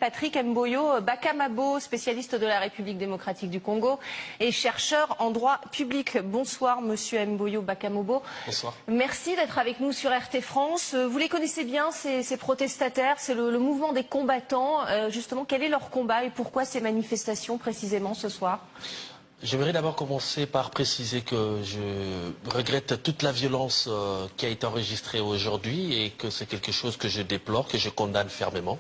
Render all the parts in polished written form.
Patrick Mboyo Bakamabo, spécialiste de la République démocratique du Congo et chercheur en droit public. Bonsoir Monsieur Mboyo Bakamabo. Bonsoir. Merci d'être avec nous sur RT France. Vous les connaissez bien, ces protestataires, c'est le mouvement des combattants. Justement, quel est leur combat et pourquoi ces manifestations précisément ce soir? J'aimerais d'abord commencer par préciser que je regrette toute la violence qui a été enregistrée aujourd'hui et que c'est quelque chose que je déplore, que je condamne fermement.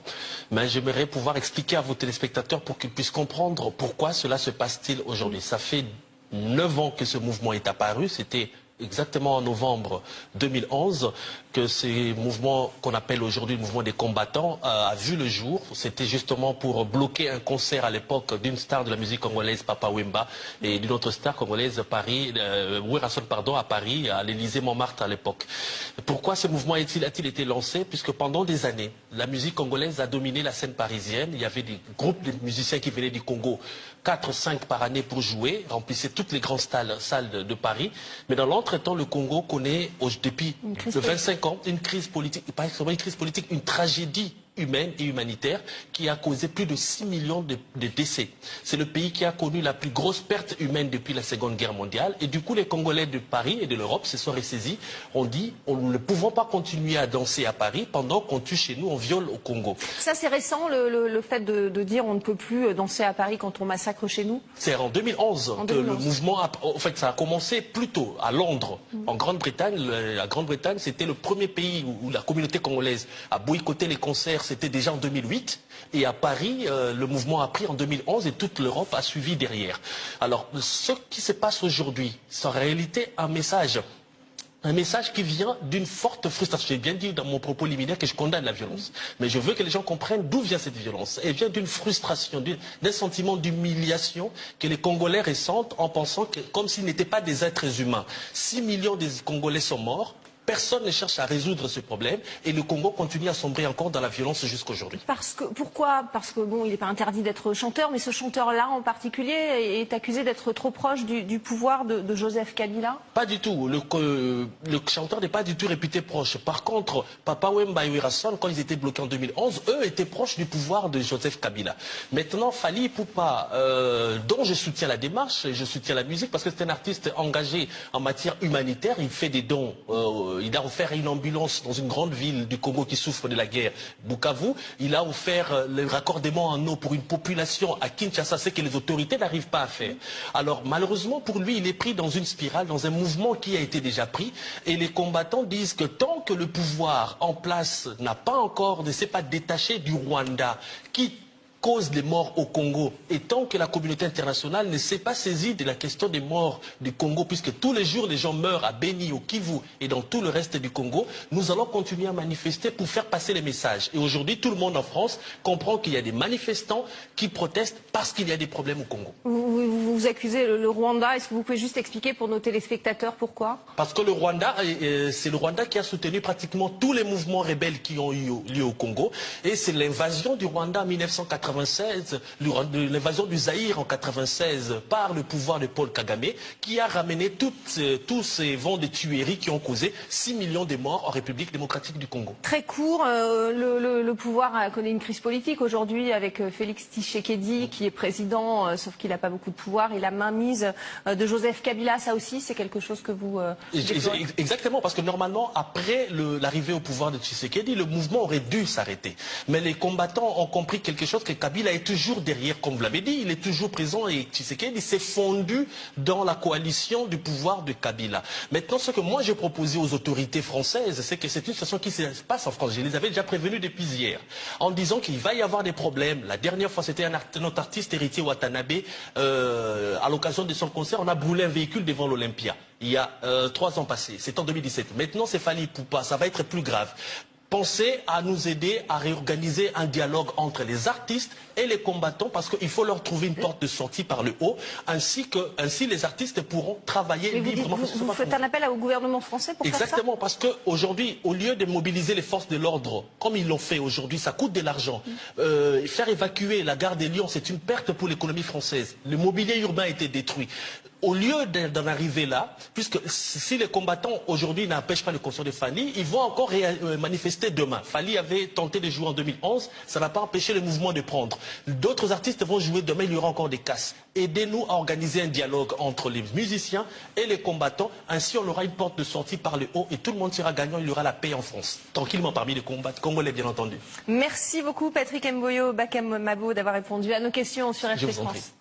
Mais j'aimerais pouvoir expliquer à vos téléspectateurs pour qu'ils puissent comprendre pourquoi cela se passe-t-il aujourd'hui. Ça fait 9 ans que ce mouvement est apparu, c'était exactement en novembre 2011 que ce mouvement qu'on appelle aujourd'hui le mouvement des combattants a vu le jour. C'était justement pour bloquer un concert à l'époque d'une star de la musique congolaise, Papa Wemba, et d'une autre star congolaise, Werrason, à Paris, à l'Élysée Montmartre à l'époque. Pourquoi ce mouvement a-t-il été lancé? Puisque pendant des années, la musique congolaise a dominé la scène parisienne. Il y avait des groupes de musiciens qui venaient du Congo, 4-5 par année pour jouer, remplissaient toutes les grandes salles de Paris. Mais dans l'entretemps, le Congo connaît, depuis 25 ans, une crise politique, pas seulement une crise politique, une tragédie humaine et humanitaire qui a causé plus de 6 millions de décès. C'est le pays qui a connu la plus grosse perte humaine depuis la Seconde Guerre mondiale. Et du coup, les Congolais de Paris et de l'Europe se sont ressaisis. On dit, nous ne pouvons pas continuer à danser à Paris pendant qu'on tue chez nous, on viole au Congo. Ça, c'est récent, le fait de dire on ne peut plus danser à Paris quand on massacre chez nous? C'est en 2011 que le mouvement, en fait, ça a commencé plus tôt à Londres, en Grande-Bretagne. La Grande-Bretagne, c'était le premier pays où la communauté congolaise a boycotté les concerts. C'était déjà en 2008 et à Paris, le mouvement a pris en 2011 et toute l'Europe a suivi derrière. Alors, ce qui se passe aujourd'hui, c'est en réalité un message qui vient d'une forte frustration. J'ai bien dit dans mon propos liminaire que je condamne la violence. Mais je veux que les gens comprennent d'où vient cette violence. Elle vient d'une frustration, d'un sentiment d'humiliation que les Congolais ressentent en pensant que, comme s'ils n'étaient pas des êtres humains. 6 millions de Congolais sont morts. Personne ne cherche à résoudre ce problème et le Congo continue à sombrer encore dans la violence jusqu'aujourd'hui. Pourquoi? Parce que bon, il n'est pas interdit d'être chanteur, mais ce chanteur-là en particulier est accusé d'être trop proche du pouvoir de Joseph Kabila? Pas du tout. Le chanteur n'est pas du tout réputé proche. Par contre, Papa Wemba et Werrason, quand ils étaient bloqués en 2011, eux étaient proches du pouvoir de Joseph Kabila. Maintenant, Fally Ipupa, dont je soutiens la démarche, je soutiens la musique, parce que c'est un artiste engagé en matière humanitaire, il fait des dons. Il a offert une ambulance dans une grande ville du Congo qui souffre de la guerre, Bukavu. Il a offert le raccordement en eau pour une population à Kinshasa, ce que les autorités n'arrivent pas à faire. Alors malheureusement pour lui, il est pris dans une spirale, dans un mouvement qui a été déjà pris. Et les combattants disent que tant que le pouvoir en place ne s'est pas détaché du Rwanda, qui cause des morts au Congo, et tant que la communauté internationale ne s'est pas saisie de la question des morts du Congo, puisque tous les jours les gens meurent à Beni, au Kivu et dans tout le reste du Congo, nous allons continuer à manifester pour faire passer les messages. Et aujourd'hui, tout le monde en France comprend qu'il y a des manifestants qui protestent parce qu'il y a des problèmes au Congo. Vous accusez le Rwanda, est-ce que vous pouvez juste expliquer pour nos téléspectateurs pourquoi? Parce que le Rwanda, c'est le Rwanda qui a soutenu pratiquement tous les mouvements rebelles qui ont eu lieu au Congo, et c'est l'invasion du Rwanda en 1996, l'invasion du Zaïre en 1996 par le pouvoir de Paul Kagame qui a ramené tous ces vents de tueries qui ont causé 6 millions de morts en République démocratique du Congo. Très court, le pouvoir connaît une crise politique aujourd'hui avec Félix Tshisekedi qui est président, sauf qu'il n'a pas beaucoup de pouvoir, et la mainmise de Joseph Kabila, ça aussi c'est quelque chose que vous... Exactement, parce que normalement après l'arrivée au pouvoir de Tshisekedi, le mouvement aurait dû s'arrêter. Mais les combattants ont compris quelque chose, que Kabila est toujours derrière, comme vous l'avez dit, il est toujours présent, et Tshisekedi s'est fondu dans la coalition du pouvoir de Kabila. Maintenant, ce que moi j'ai proposé aux autorités françaises, c'est que c'est une situation qui se passe en France. Je les avais déjà prévenus depuis hier, en disant qu'il va y avoir des problèmes. La dernière fois, c'était notre artiste héritier Watanabe, à l'occasion de son concert, on a brûlé un véhicule devant l'Olympia. Il y a 3 ans passés, c'est en 2017. Maintenant, c'est Fally Ipupa, ça va être plus grave. Pensez à nous aider à réorganiser un dialogue entre les artistes et les combattants, parce qu'il faut leur trouver une porte de sortie par le haut, ainsi les artistes pourront travailler librement. Vous faites un appel au gouvernement français pour faire ça? Exactement, parce qu'aujourd'hui, au lieu de mobiliser les forces de l'ordre, comme ils l'ont fait aujourd'hui, ça coûte de l'argent. Faire évacuer la gare des Lions, c'est une perte pour l'économie française. Le mobilier urbain a été détruit. au lieu d'en arriver là, puisque si les combattants aujourd'hui n'empêchent pas le concert de Fally, ils vont encore manifester demain. Fally avait tenté de jouer en 2011, ça n'a pas empêché le mouvement de prendre. D'autres artistes vont jouer demain, il y aura encore des casses. Aidez-nous à organiser un dialogue entre les musiciens et les combattants, ainsi on aura une porte de sortie par le haut et tout le monde sera gagnant, il y aura la paix en France. Tranquillement parmi les combats congolais, bien entendu. Merci beaucoup Patrick Mboyo Bakamabo d'avoir répondu à nos questions sur RT France.